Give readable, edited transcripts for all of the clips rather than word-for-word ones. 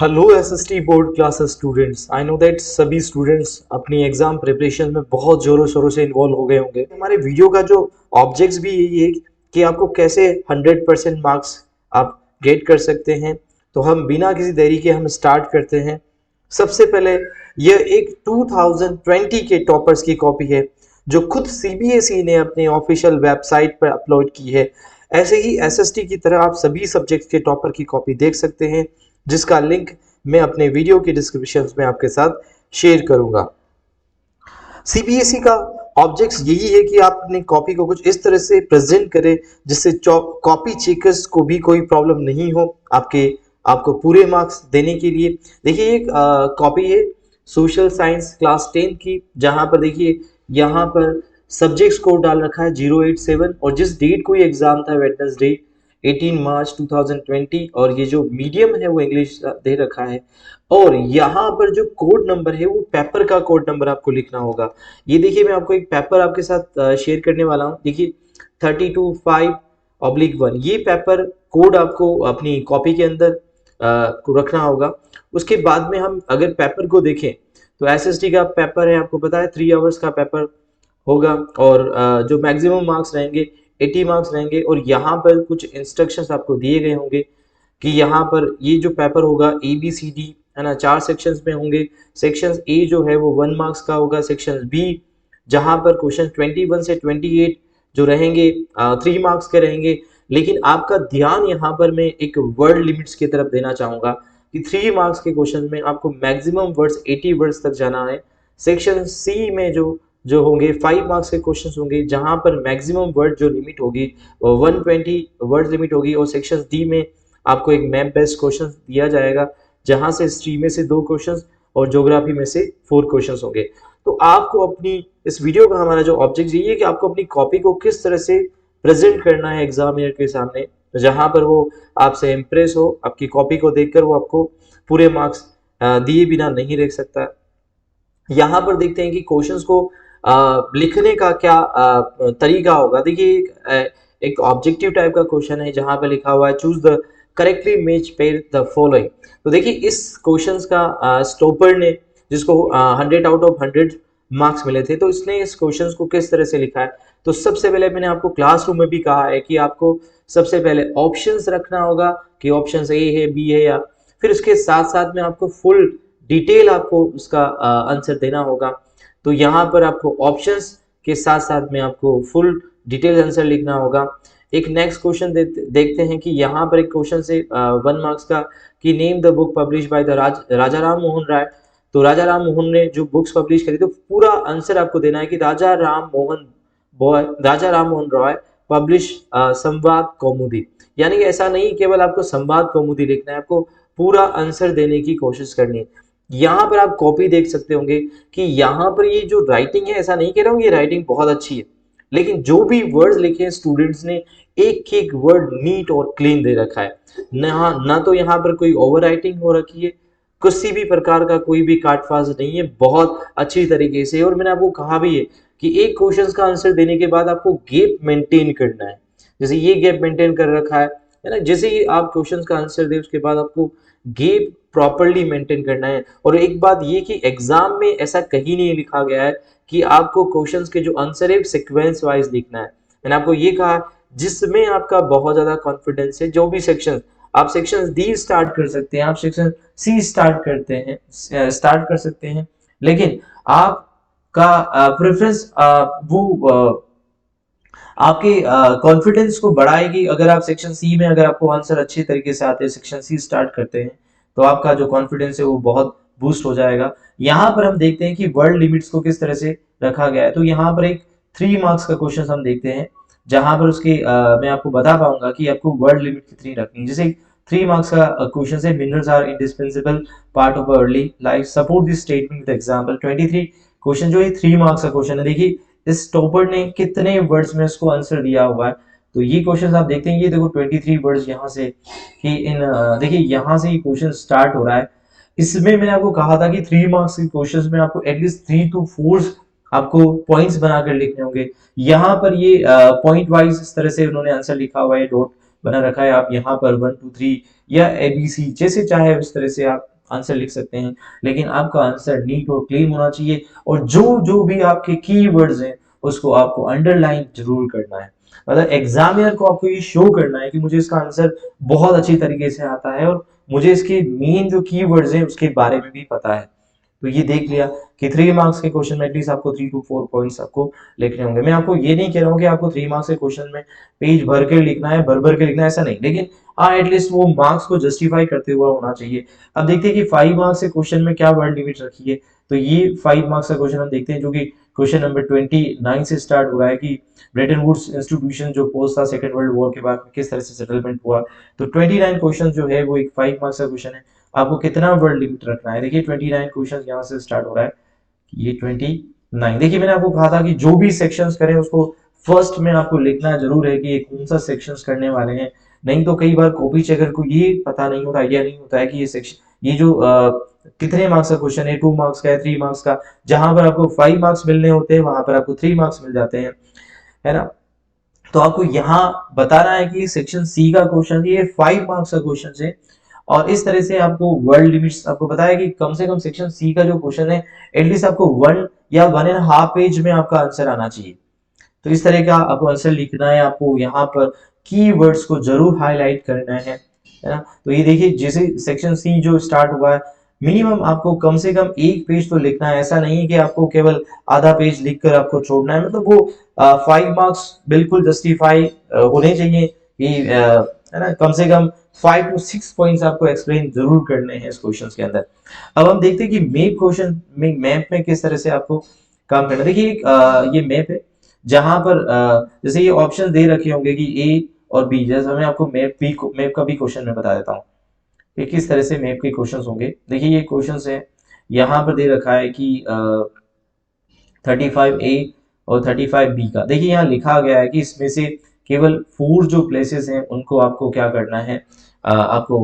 Hello SST board classes students. I know that सभी students अपनी exam preparation में बहुत जोरों शोरों से इन्वॉल्व हो गए होंगे। हमारे वीडियो का जो ऑब्जेक्ट्स भी यही है कि आपको कैसे 100% मार्क्स आप गेट कर सकते हैं। तो हम बिना किसी देरी के हम स्टार्ट करते हैं। सबसे पहले यह एक 2020 के टॉपर्स की कॉपी है जो खुद सीबीएसई ने अपने ऑफिशियल वेबसाइट पर अपलोड की है। ऐसे ही एसएसटी की तरह आप सभी सब्जेक्ट्स के टॉपर की कॉपी देख सकते हैं, जिसका लिंक मैं अपने वीडियो के डिस्क्रिप्शन में आपके साथ शेयर करूंगा। सीबीएसई का ऑब्जेक्ट्स यही है कि आप अपनी कॉपी को कुछ इस तरह से प्रेजेंट करें जिससे कॉपी चेकर्स को भी कोई प्रॉब्लम नहीं हो आपको पूरे मार्क्स देने के लिए। देखिए एक कॉपी है सोशल साइंस क्लास 10 की, जहां पर देखिए यहाँ पर सब्जेक्ट्स कोड डाल रखा है 087 और जिस डेट को ये एग्जाम था वेडनेसडे 18 मार्च 2020 और ये जो मीडियम है वो इंग्लिश दे रखा है। और यहाँ पर जो कोड नंबर है वो पेपर का कोड नंबर आपको लिखना होगा। ये देखिए मैं आपको एक पेपर आपके साथ शेयर करने वाला हूँ। देखिए 325/1 ये पेपर कोड आपको अपनी कॉपी के अंदर को रखना होगा। उसके बाद में हम अगर पेपर को देखें तो एसएसटी का पेपर है, आपको पता है 3 आवर्स का पेपर होगा और जो मैक्सिमम मार्क्स रहेंगे 80 मार्क्स रहेंगे। और यहाँ पर कुछ इंस्ट्रक्शंस आपको दिए गए होंगे कि यहाँ पर ये जो पेपर होगा ABCD है ना 4 सेक्शंस में होंगे। सेक्शन ए जो है वो 1 मार्क्स का होगा, सेक्शन बी जहाँ पर क्वेश्चन 21 से 28 जो रहेंगे 3 मार्क्स के रहेंगे। लेकिन आपका ध्यान यहाँ पर मैं एक वर्ड लिमिट्स की तरफ देना चाहूंगा कि 3 मार्क्स के क्वेश्चन में आपको मैक्सिमम वर्ड्स 80 वर्ड्स तक जाना है। सेक्शन सी में जो जो होंगे 5 मार्क्स के क्वेश्चंस होंगे जहां पर मैक्सिमम वर्ड जो लिमिट होगी 120 वर्ड लिमिट होगी। और सेक्शन डी में आपको एक मैप बेस्ड क्वेश्चन दिया जाएगा जहां से हिस्ट्री में से 2 क्वेश्चंस और ज्योग्राफी में से 4 क्वेश्चंस होंगे। तो आपको अपनी इस वीडियो का हमारा जो ऑब्जेक्ट यही है कि आपको अपनी कॉपी को किस तरह से प्रेजेंट करना है एग्जामिनर के सामने, जहां पर वो आपसे इम्प्रेस हो, आपकी कॉपी को देखकर वो आपको पूरे मार्क्स दिए बिना नहीं रख सकता। यहाँ पर देखते हैं कि क्वेश्चंस को लिखने का क्या तरीका होगा। देखिए एक ऑब्जेक्टिव टाइप का क्वेश्चन है जहां पे लिखा हुआ है choose the correctly match pair the following. तो देखिए इस क्वेश्चंस का स्टोपर ने जिसको 100 आउट ऑफ 100 मार्क्स मिले थे, तो इसने इस क्वेश्चंस को किस तरह से लिखा है। तो सबसे पहले मैंने आपको क्लासरूम में भी कहा है कि आपको सबसे पहले ऑप्शंस रखना होगा कि ऑप्शन ए है, बी है, या फिर उसके साथ साथ में आपको फुल डिटेल आपको उसका आंसर देना होगा। तो यहाँ पर आपको ऑप्शंस के साथ साथ में आपको फुल डिटेल आंसर लिखना होगा। एक नेक्स्ट क्वेश्चन देखते हैं कि यहाँ पर एक क्वेश्चन से 1 मार्क्स का कि name the book publish by the Raja Ram Mohan Roy. तो राजा राम मोहन ने जो बुक्स पब्लिश करी, तो पूरा आंसर आपको देना है कि राजा राम मोहन रॉय पब्लिश संवाद कौमुदी। यानी कि ऐसा नहीं केवल आपको संवाद कौमुदी लिखना है, आपको पूरा आंसर देने की कोशिश करनी है। यहाँ पर आप कॉपी देख सकते होंगे कि यहाँ पर ये जो राइटिंग है, ऐसा नहीं कह रहा हूँ ये राइटिंग बहुत अच्छी है, लेकिन जो भी वर्ड्स लिखे हैं स्टूडेंट्स ने एक एक वर्ड नीट और क्लीन दे रखा है। ना तो यहाँ पर कोई ओवर राइटिंग हो रखी है, किसी भी प्रकार का कोई भी काटफाज नहीं है, बहुत अच्छी तरीके से। और मैंने आपको कहा भी है कि एक क्वेश्चन का आंसर देने के बाद आपको गैप मेंटेन करना है। जैसे ये गैप मेंटेन कर रखा है ना, जैसे ही आप क्वेश्चन का आंसर दे उसके बाद आपको गैप प्रॉपर्ली मेंटेन करना है। और एक बात ये कि एग्जाम में ऐसा कहीं नहीं लिखा गया है कि आपको क्वेश्चंस के जो आंसर है सीक्वेंस वाइज लिखना है। मैंने आपको ये कहा जिसमें आपका बहुत ज्यादा कॉन्फिडेंस है, जो भी सेक्शन आप सेक्शन डी स्टार्ट कर सकते हैं, आप सेक्शन सी स्टार्ट कर सकते हैं, लेकिन आपका प्रेफरेंस वो आपके कॉन्फिडेंस को बढ़ाएगी। अगर आप सेक्शन सी में अगर आपको आंसर अच्छे तरीके से आते हैं, सेक्शन सी स्टार्ट करते हैं, तो आपका जो कॉन्फिडेंस है वो बहुत बूस्ट हो जाएगा। यहाँ पर हम देखते हैं कि वर्ड लिमिट्स को किस तरह से रखा गया है। तो यहाँ पर एक 3 मार्क्स का क्वेश्चन हम देखते हैं जहां पर उसके मैं आपको बता पाऊंगा कि आपको वर्ड लिमिट कितनी रखनी है। जैसे 3 मार्क्स का क्वेश्चन है minerals are indispensable part of early life, support this statement with example. 23 question जो ये 3 मार्क्स का क्वेश्चन है। देखिए इस टॉपर ने कितने वर्ड्स में उसको आंसर दिया हुआ है। तो ये क्वेश्चन आप देखते हैं, ये देखो 23 वर्ड्स यहाँ से कि इन देखिए यहाँ से ये क्वेश्चन स्टार्ट हो रहा है। इसमें मैंने आपको कहा था कि 3 मार्क्स के क्वेश्चंस में आपको एटलीस्ट 3 to 4 आपको पॉइंट्स बनाकर लिखने होंगे। यहाँ पर ये पॉइंट वाइज इस तरह से उन्होंने आंसर लिखा हुआ है, डॉट बना रखा है। आप यहाँ पर 1 2 3 या ABC जैसे चाहे उस तरह से आप आंसर लिख सकते हैं, लेकिन आपका आंसर नीट और क्लीन होना चाहिए और जो जो भी आपके कीवर्ड्स हैं उसको आपको अंडरलाइन जरूर करना है। मतलब एग्जामिनर को आपको ये शो करना है कि मुझे इसका आंसर बहुत अच्छी तरीके से आता है और मुझे इसके मेन जो कीवर्ड्स हैं उसके बारे में भी पता है। तो ये देख लिया कि 3 मार्क्स के क्वेश्चन में एटलीस्ट आपको 3 to 4 पॉइंट्स आपको लिखने होंगे। मैं आपको ये नहीं कह रहा हूँ कि आपको 3 मार्क्स के क्वेश्चन में पेज भर के लिखना है, भर भर के लिखना है, ऐसा नहीं, लेकिन हाँ एटलीस्ट वो मार्क्स को जस्टिफाई करते हुआ होना चाहिए। अब देखते हैं कि 5 मार्क्स के क्वेश्चन में क्या वर्ड लिमिट रखी है। तो ये 5 मार्क्स का क्वेश्चन हम देखते हैं जो कि क्वेश्चन नंबर 29 से स्टार्ट हो रहा है कि ब्रेटन वुड्स इंस्टीट्यूशन जो पोस्ट था सेकंड वर्ल्ड वॉर के बाद किस तरह से सेटलमेंट हुआ। तो 29 क्वेश्चन जो है वो एक 5 मार्क्स का क्वेश्चन है। आपको कितना वर्ड लिमिट रखना है, देखिए 29 क्वेश्चन यहाँ से स्टार्ट हो रहा है, ये 29। देखिए मैंने आपको कहा था कि जो भी सेक्शंस करें उसको फर्स्ट में आपको लिखना जरूर है कि ये कौन सा सेक्शंस करने वाले हैं। नहीं तो कई बार कॉपी चेकर को ये पता नहीं होता, आइडिया नहीं होता है कि ये सेक्शन, ये जो कितने मार्क्स का क्वेश्चन है, 2 मार्क्स का है, 3 मार्क्स का, जहां पर आपको 5 मार्क्स मिलने होते हैं वहां पर आपको 3 मार्क्स मिल जाते हैं, है ना। तो आपको यहाँ बताना है कि सेक्शन सी का क्वेश्चन ये 5 मार्क्स का क्वेश्चन है और इस तरह से आपको वर्ड लिमिट्स आपको बताया कि कम से कम सेक्शन सी का जो क्वेश्चन है एटलीस्ट आपको 1 या 1.5 पेज में आपका आंसर आना चाहिए। तो इस तरह का आपको आंसर लिखना है, आपको यहाँ पर कीवर्ड्स को जरूर हाईलाइट करना है ना। तो ये देखिए जैसे सेक्शन सी जो स्टार्ट हुआ है, मिनिमम आपको कम से कम 1 पेज तो लिखना है, ऐसा नहीं है कि आपको केवल आधा पेज लिखकर आपको छोड़ना है। मतलब वो 5 मार्क्स बिल्कुल जस्टिफाई होने चाहिए कि है ना, कम से कम 5 to 6 पॉइंट्स आपको एक्सप्लेन जरूर करने हैं इस क्वेश्चन के अंदर। अब हम देखते हैं कि मैप क्वेश्चन में, मैप में किस तरह से आपको काम करना है। देखिए ये मैप है जहां पर जैसे ये ऑप्शन दे रखे होंगे कि ए और बी, जैसे मैं आपको मैप का भी क्वेश्चन में बता देता हूँ कि किस तरह से मैप के क्वेश्चंस होंगे। देखिए ये क्वेश्चंस है, यहाँ पर दे रखा है कि 35A और 35B का, देखिए यहाँ लिखा गया है कि इसमें से केवल 4 जो प्लेसेस हैं उनको आपको क्या करना है, आपको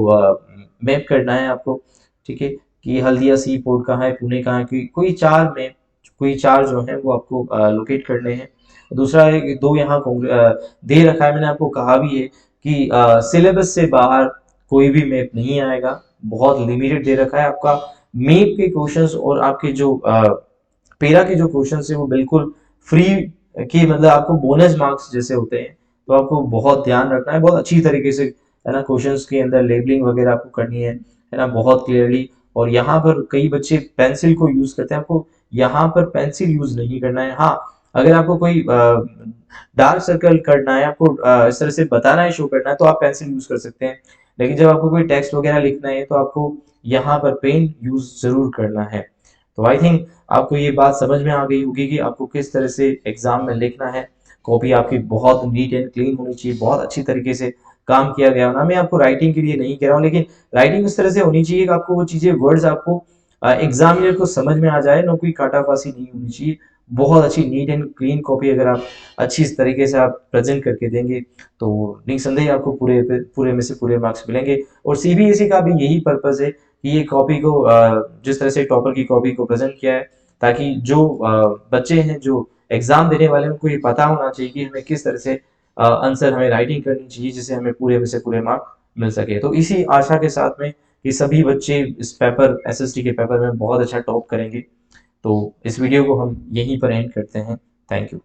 मैप करना है आपको, ठीक है, कि हल्दिया सी पोर्ट कहाँ है, पुणे कहाँ है, कोई 4 मैप, कोई 4 जो है वो आपको लोकेट करने हैं। दूसरा है कि 2 यहाँ दे रखा है, मैंने आपको कहा भी है कि सिलेबस से बाहर कोई भी मैप नहीं आएगा, बहुत लिमिटेड दे रखा है आपका। मैप के क्वेश्चंस और आपके जो पेरा के जो क्वेश्चंस है वो बिल्कुल फ्री की, मतलब आपको बोनस मार्क्स जैसे होते हैं। तो आपको बहुत ध्यान रखना है, बहुत अच्छी तरीके से, है ना, क्वेश्चंस के अंदर लेबलिंग वगैरह आपको करनी है ना, बहुत क्लियरली। और यहाँ पर कई बच्चे पेंसिल को यूज करते हैं, आपको यहाँ पर पेंसिल यूज नहीं करना है। हाँ, अगर आपको कोई डार्क सर्कल करना है, आपको इस तरह से बताना है, शो करना है, तो आप पेंसिल यूज कर सकते हैं। लेकिन जब आपको कोई टेक्स्ट वगैरह लिखना है तो आपको यहाँ पर पेन यूज जरूर करना है। तो आई थिंक आपको ये बात समझ में आ गई होगी कि आपको किस तरह से एग्जाम में लिखना है। कॉपी आपकी बहुत नीट एंड क्लीन होनी चाहिए, बहुत अच्छी तरीके से काम किया गया होना। मैं आपको राइटिंग के लिए नहीं कह रहा हूँ, लेकिन राइटिंग इस तरह से होनी चाहिए कि आपको वो चीजें, वर्ड्स आपको एग्जामिनर को समझ में आ जाए ना, कोई काटाफासी नहीं होनी चाहिए। बहुत अच्छी नीट एंड क्लीन कॉपी अगर आप अच्छी इस तरीके से आप प्रेजेंट करके देंगे तो निसंदेह आपको पूरे में से पूरे मार्क्स मिलेंगे। और सीबीएसई का भी यही पर्पज है कि ये कॉपी को जिस तरह से टॉपर की कॉपी को प्रेजेंट किया है, ताकि जो बच्चे हैं जो एग्जाम देने वाले हैं उनको ये पता होना चाहिए कि हमें किस तरह से आंसर, हमें राइटिंग करनी चाहिए जिससे हमें पूरे में से पूरे मार्क मिल सके। तो इसी आशा के साथ में कि सभी बच्चे इस पेपर, एसएसटी के पेपर में बहुत अच्छा टॉप करेंगे। तो इस वीडियो को हम यहीं पर एंड करते हैं। Thank you.